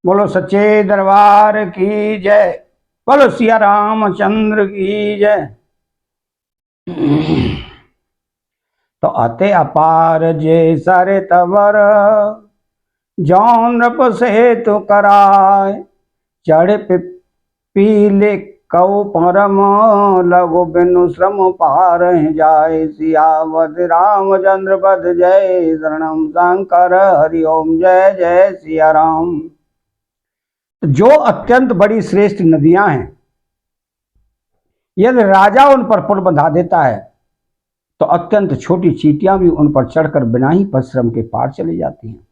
बोलो सच्चे दरबार की जय। बोलो सिया रामचंद्र की जय। तो अते अपार जे सारे तवर जौन रप से तो कराय चढ़ पीले कौ परम लगो बिनु श्रम पार जाय सियावत रामचंद्र पद जय शरणम शंकर हरिओम जय जय सिया राम। जो अत्यंत बड़ी श्रेष्ठ नदियां हैं, यदि राजा उन पर पुल बंधा देता है तो अत्यंत छोटी चींटियां भी उन पर चढ़कर बिना ही परिश्रम के पार चली जाती हैं।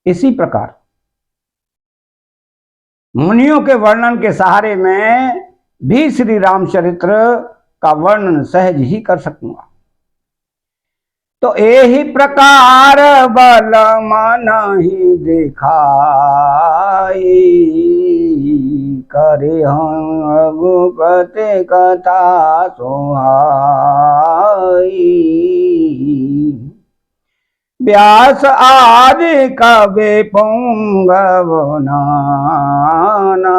इसी प्रकार मुनियों के वर्णन के सहारे में भी श्री रामचरित्र का वर्णन सहज ही कर सकूंगा। तो यही प्रकार बल मन ही दिखाई करे हम रघुपति कथा सोहाई। व्यास आदि कवि पुंगव नाना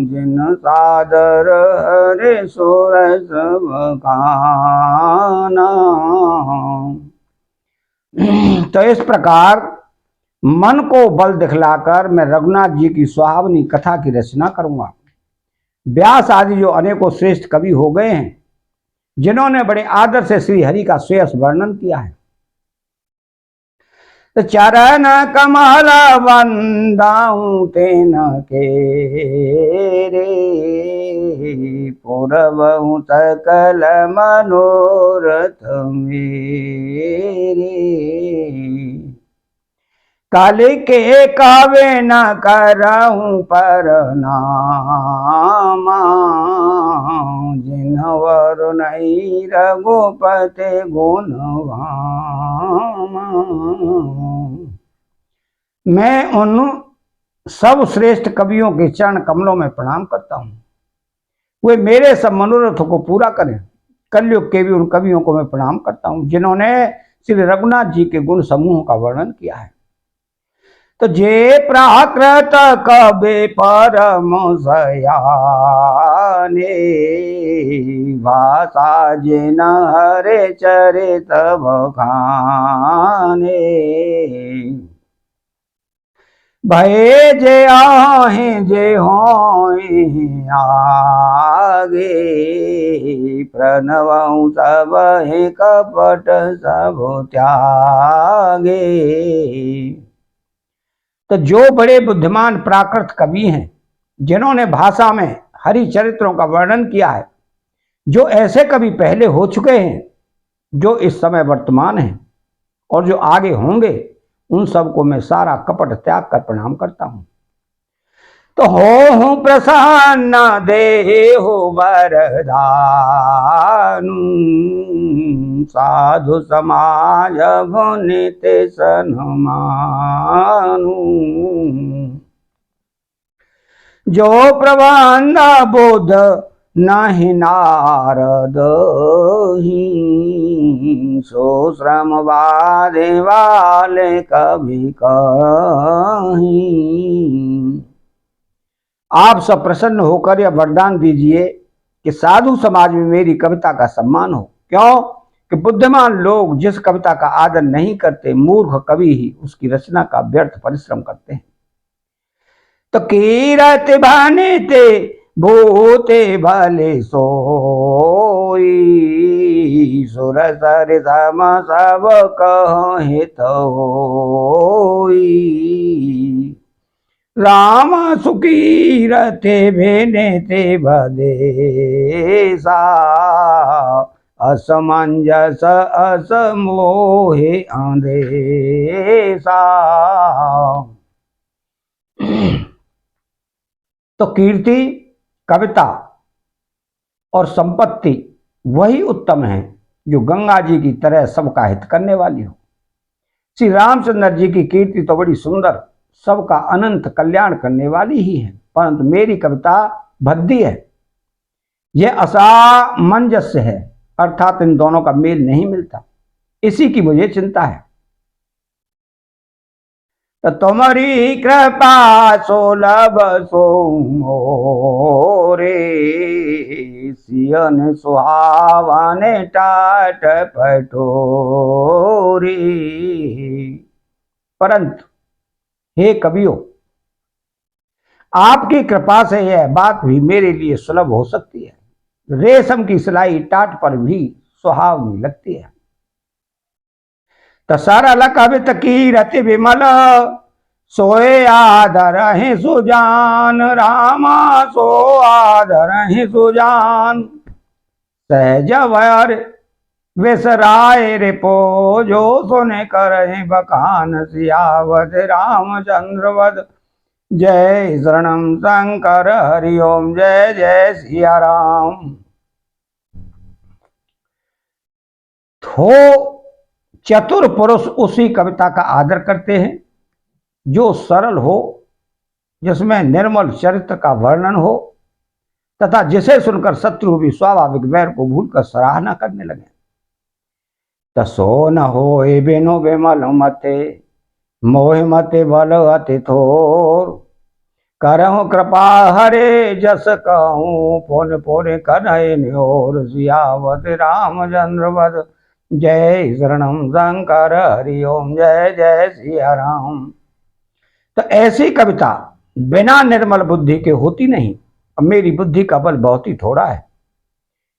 जिन सादर हरे सुरस बखाना। तो इस प्रकार मन को बल दिखलाकर मैं रघुनाथ जी की सुहावनी कथा की रचना करूंगा। व्यास आदि जो अनेकों श्रेष्ठ कवि हो गए हैं, जिन्होंने बड़े आदर से श्री हरि का श्रेयस वर्णन किया है। तो चरण कमल वंदाऊं तेन के रे पूरबहु सकल मनोरथ मेरे। काली के कावे न करहूं पर नामा जिन्हवर नहीं रघुपति गुणवामा। मैं उन सब श्रेष्ठ कवियों के चरण कमलों में प्रणाम करता हूं, वे मेरे सब मनोरथों को पूरा करें। कलयुग के भी उन कवियों को मैं प्रणाम करता हूं जिन्होंने श्री रघुनाथ जी के गुण समूह का वर्णन किया है। तो जे प्राकृत कवि परम सयाने भाषा जिन हरे चरित बखाने। भय जे आहे जे होई आगे प्रणवं सब हे कपट सब त्यागे। तो जो बड़े बुद्धिमान प्राकृत कवि हैं, जिन्होंने भाषा में हरि चरित्रों का वर्णन किया है, जो ऐसे कवि पहले हो चुके हैं, जो इस समय वर्तमान हैं और जो आगे होंगे, उन सबको मैं सारा कपट त्याग कर प्रणाम करता हूं। तो हो प्रसन्न देहो वरदानु साधु समाज भुनित सन्मानु। जो प्रबंध बोध नहीं नारद ही सो श्रम बाधे वाले कभी कहीं। आप सब प्रसन्न होकर यह वरदान दीजिए कि साधु समाज में मेरी कविता का सम्मान हो। क्यों कि बुद्धिमान लोग जिस कविता का आदर नहीं करते, मूर्ख कवि ही उसकी रचना का व्यर्थ परिश्रम करते हैं। तो कीरत भानिते भूते भले सोई सुर सर सम सब कहित होई। राम सुकीरते भेने ते भदेसा असमंजस असमोहे अंधेसा। तो कीर्ति, कविता और संपत्ति वही उत्तम है जो गंगा जी की तरह सबका हित करने वाली हो। श्री रामचंद्र जी की कीर्ति तो बड़ी सुंदर, सबका अनंत कल्याण करने वाली ही है, परंतु मेरी कविता भद्दी है, यह असामंजस्य है, अर्थात इन दोनों का मेल नहीं मिलता। इसी की मुझे चिंता है। तो तुम्हारी कृपा सुलभ सो मोरे, सियन सुहावन टाट पटोरी। परंतु हे कवियों, आपकी कृपा से यह बात भी मेरे लिए सुलभ हो सकती है। रेशम की सिलाई टाट पर भी सुहावनी लगती है। तसरल कवित की रति विमल, सोए आदर ही सुजान रामा, सो आदर ही सुजान। सहज वर विसराय रिपो, जो सुने कर बखान सियावत रामचंद्र वद। जय शरणम शंकर हरिओम, जय जय सिया राम। तो चतुर पुरुष उसी कविता का आदर करते हैं जो सरल हो, जिसमें निर्मल चरित्र का वर्णन हो, तथा जिसे सुनकर शत्रु भी स्वाभाविक वैर को भूलकर सराहना करने लगे। तसो न होए बिनु विमल मते, मोह मते बल अति थोर। करहु कृपा हरे जस कहूँ, पुन पुन कन्है न्योर। सियावत रामचंद्र वद, जय शरणम शंकर हरिओम, जय जय सिया राम। तो ऐसी कविता बिना निर्मल बुद्धि के होती नहीं, और मेरी बुद्धि का बल बहुत ही थोड़ा है।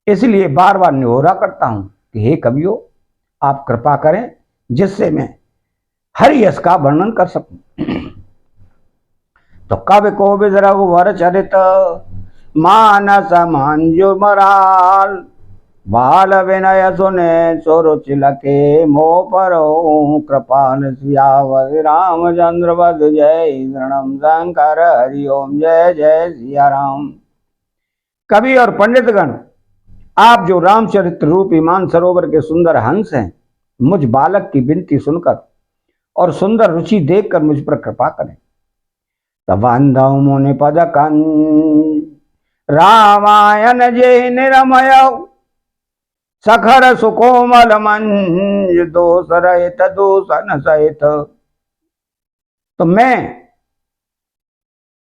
इसलिए बार बार निहोरा करता हूं कि हे कवियों, आप कृपा करें जिससे मैं हरि यश का वर्णन कर सकूं। तो कवि को रघुवर चरित, मानस मंजु मराल। बाल विनय सुने सुरुचि लके, मोह पर कृपाल। सियावत रामचंद्र वद, जय शरणम शंकर हरिओम, जय जय सिया राम। कवि और पंडितगण, आप जो रामचरित्र रूपी मानसरोवर के सुंदर हंस हैं, मुझ बालक की विनती सुनकर और सुंदर रुचि देखकर मुझ पर कृपा करें। तब अंधव मुनि पद कंज, रामायण जे निरमय। सखर सुकोमल मंज, दोष रहित दूषण सहित। तो मैं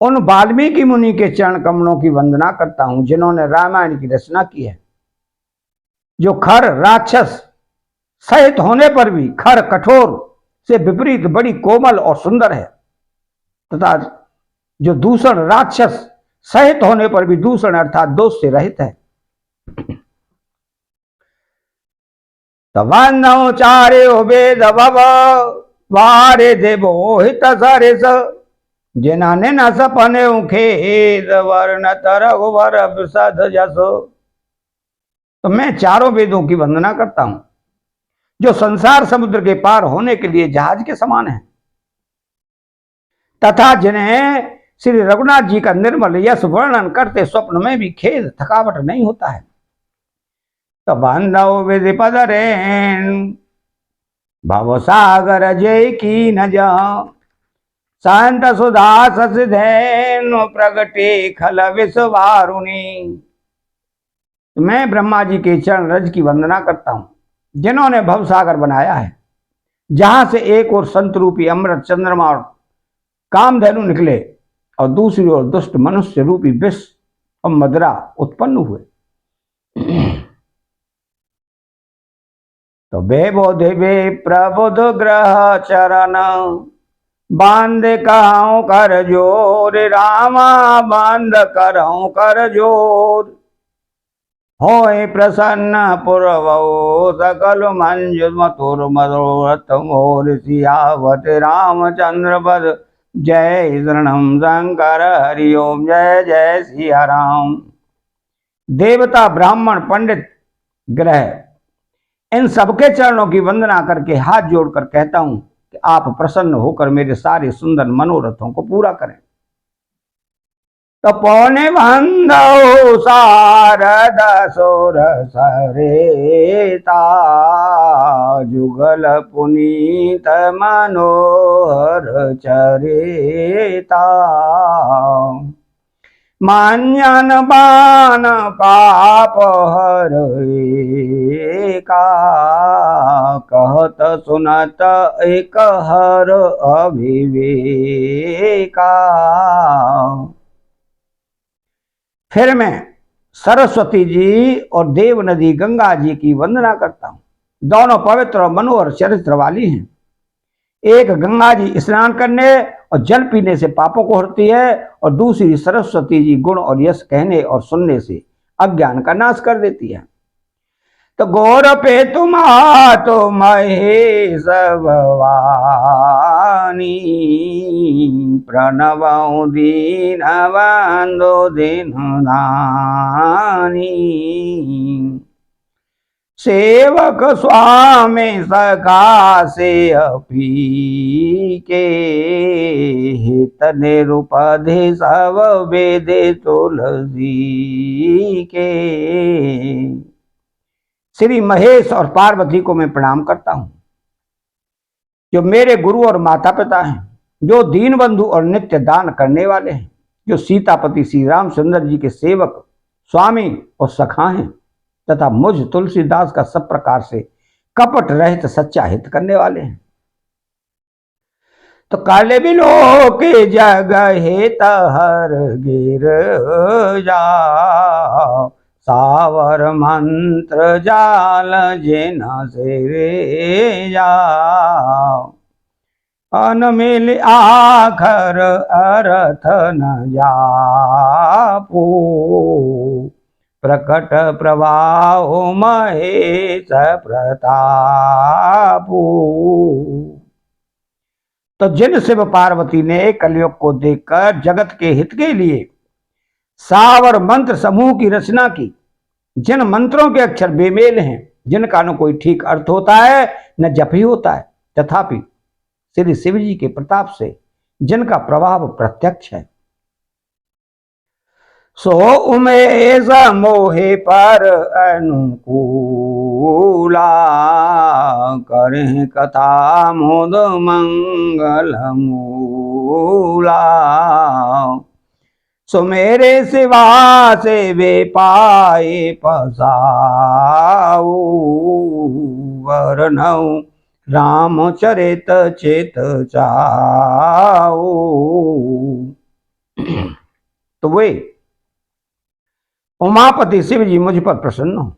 उन वाल्मीकि मुनि के चरण कमलों की वंदना करता हूं जिन्होंने रामायण की रचना की है, जो खर राक्षस सहित होने पर भी खर कठोर से विपरीत बड़ी कोमल और सुंदर है, तथा जो दूषण राक्षस सहित होने पर भी दूषण अर्थात दोष से रहित है। तवन्नौ चारे वेद भव, वारे देवो हित सरिस। जिन्होंने न सपने खेद, वर्ण रघुवर विशद जस। तो मैं चारों वेदों की वंदना करता हूं, जो संसार समुद्र के पार होने के लिए जहाज के समान है, तथा जिन्हें श्री रघुनाथ जी का निर्मल यश वर्णन करते स्वप्न में भी खेद थकावट नहीं होता है। तो बांधव विधि पदरेन, भव सागर जय की न जाओ। शांत सुधा ससिधेन, प्रगटे खल विश्वारुणी। मैं ब्रह्मा जी के चरण रज की वंदना करता हूं, जिन्होंने भवसागर बनाया है, जहां से एक ओर संत रूपी अमृत चंद्रमा और कामधेनु निकले, और दूसरी ओर दुष्ट मनुष्य रूपी विष और मदरा उत्पन्न हुए। तो बेबोध वे प्रबुध ग्रह चरण, बांध कहूं कर जोर। रामा बांध करऊं कर जोर, होय प्रसन्न पुरवो। सकल मंजु मधुर मनोरथ मोर। सियावत रामचंद्र वद, जय शरणम शंकर हरिओम, जय जय सिया राम। देवता ब्राह्मण पंडित ग्रह इन सबके चरणों की वंदना करके हाथ जोड़कर कहता हूं कि आप प्रसन्न होकर मेरे सारे सुंदर मनोरथों को पूरा करें। तो पौने बंधो शारद सुर सरेता, जुगल पुनीत मनोहर चरिता। मान्यन बान पाप हर का, कहत सुनत एक हर अविवेका। फिर मैं सरस्वती जी और देव नदी गंगा जी की वंदना करता हूं। दोनों पवित्र और मनोहर चरित्र वाली हैं। एक गंगा जी स्नान करने और जल पीने से पापों को हरती है, और दूसरी सरस्वती जी गुण और यश कहने और सुनने से अज्ञान का नाश कर देती है। तो गौर पे तुम्हा तो महेश भवानी, प्रणव दीन बंधु दीन दानी। सेवक स्वामी सखा से अपी के, हित निरुपधि सब वेदे तुलसी के। श्री महेश और पार्वती को मैं प्रणाम करता हूं, जो मेरे गुरु और माता पिता हैं, जो दीन बंधु और नित्य दान करने वाले हैं, जो सीतापति श्री रामचंद्र जी के सेवक स्वामी और सखा हैं, तथा मुझ तुलसीदास का सब प्रकार से कपट रहित सच्चा हित करने वाले हैं। तो काले बिलो के जगह हित हर गिर जाओ, सावर मंत्र जाल जिना से रे जाओ। अनमिल आखर अर्थ न जापो, प्रकट प्रवाह महेश प्रतापो। तो जिन शिव पार्वती ने कलयुग को देखकर जगत के हित के लिए सावर मंत्र समूह की रचना की, जिन मंत्रों के अक्षर बेमेल हैं, जिनका न कोई ठीक अर्थ होता है न जप ही होता है, तथापि श्री शिव जी के प्रताप से जिनका प्रभाव प्रत्यक्ष है, सो उमेश मोहे पर अनुकूला, करें कथा मोद मंगल मूला। सो मेरे सिवा से वे पाए पसाऊ, वरनऊ रामचरित चेत चाऊ। तो वे उमापति शिव जी मुझ पर प्रसन्न हो।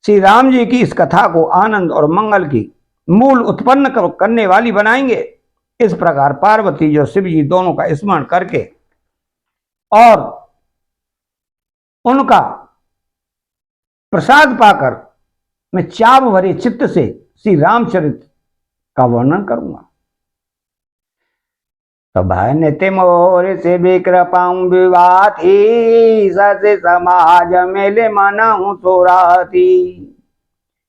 श्री राम जी की इस कथा को आनंद और मंगल की मूल उत्पन्न करने वाली बनाएंगे। इस प्रकार पार्वती जो शिव जी दोनों का स्मरण करके और उनका प्रसाद पाकर मैं चाव भरे चित्त से श्री रामचरित का वर्णन करूंगा। नित्य मोर से विकृपाऊं विवाथी, सस समाज मेले मनहु सोराती।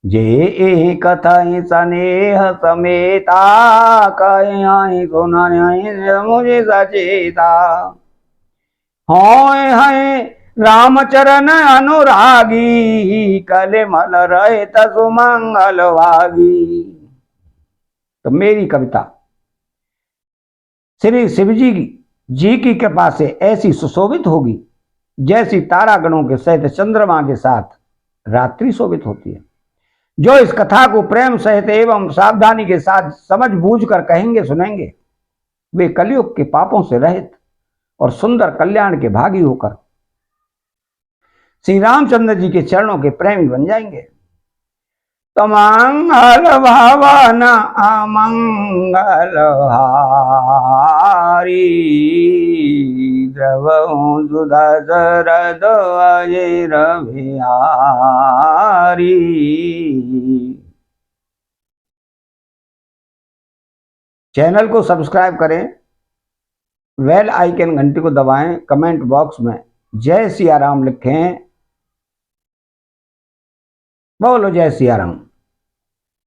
जे कथई स्नेह समेता, कहीं सुन मुझे सचेता। होय है रामचरण अनुरागी, कले मल रहे सुमंगल वागी। तो मेरी कविता श्री शिव जी की कृपा से ऐसी सुशोभित होगी जैसी तारागणों के सहित चंद्रमा के साथ रात्रि शोभित होती है। जो इस कथा को प्रेम सहित एवं सावधानी के साथ समझ बूझ कर कहेंगे सुनेंगे, वे कलयुग के पापों से रहित और सुंदर कल्याण के भागी होकर श्री रामचंद्र जी के चरणों के प्रेमी बन जाएंगे। तो मंगल भवन अमंगल हारी, द्रवहु सुधा शरद अजर बिहारी। चैनल को सब्सक्राइब करें, बेल आइकन घंटी को दबाएं, कमेंट बॉक्स में जय सिया राम लिखें। बोलो जय सिया राम।